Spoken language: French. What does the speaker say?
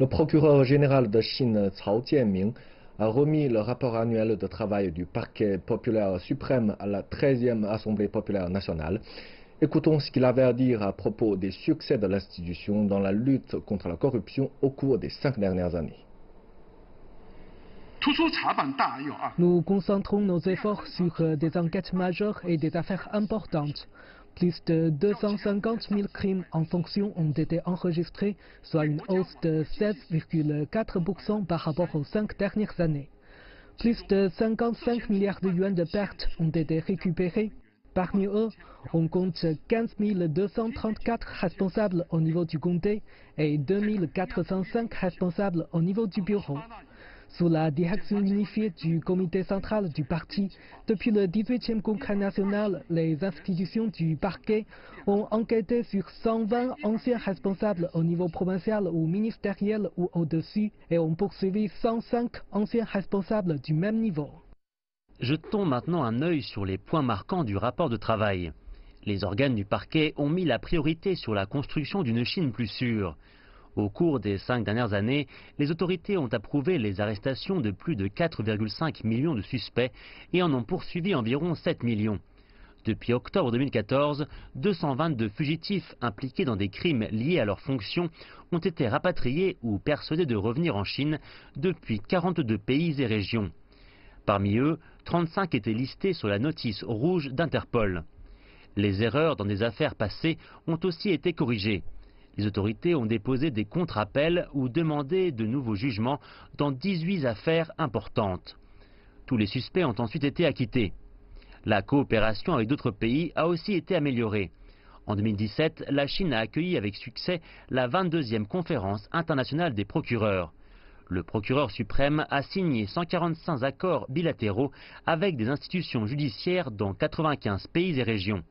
Le procureur général de Chine, Cao Jianming, a remis le rapport annuel de travail du parquet populaire suprême à la 13e Assemblée populaire nationale. Écoutons ce qu'il avait à dire à propos des succès de l'institution dans la lutte contre la corruption au cours des 5 dernières années. Nous concentrons nos efforts sur des enquêtes majeures et des affaires importantes. Plus de 250 000 crimes en fonction ont été enregistrés, soit une hausse de 16,4% par rapport aux 5 dernières années. Plus de 55 milliards de yuans de pertes ont été récupérés. Parmi eux, on compte 15 234 responsables au niveau du comté et 2 405 responsables au niveau du bureau. Sous la direction unifiée du comité central du parti, depuis le 18e congrès national, les institutions du parquet ont enquêté sur 120 anciens responsables au niveau provincial ou ministériel ou au-dessus et ont poursuivi 105 anciens responsables du même niveau. Jetons maintenant un œil sur les points marquants du rapport de travail. Les organes du parquet ont mis la priorité sur la construction d'une Chine plus sûre. Au cours des 5 dernières années, les autorités ont approuvé les arrestations de plus de 4,5 millions de suspects et en ont poursuivi environ 7 millions. Depuis octobre 2014, 222 fugitifs impliqués dans des crimes liés à leurs fonctions ont été rapatriés ou persuadés de revenir en Chine depuis 42 pays et régions. Parmi eux, 35 étaient listés sur la notice rouge d'Interpol. Les erreurs dans des affaires passées ont aussi été corrigées. Les autorités ont déposé des contre-appels ou demandé de nouveaux jugements dans 18 affaires importantes. Tous les suspects ont ensuite été acquittés. La coopération avec d'autres pays a aussi été améliorée. En 2017, la Chine a accueilli avec succès la 22e conférence internationale des procureurs. Le procureur suprême a signé 145 accords bilatéraux avec des institutions judiciaires dans 95 pays et régions.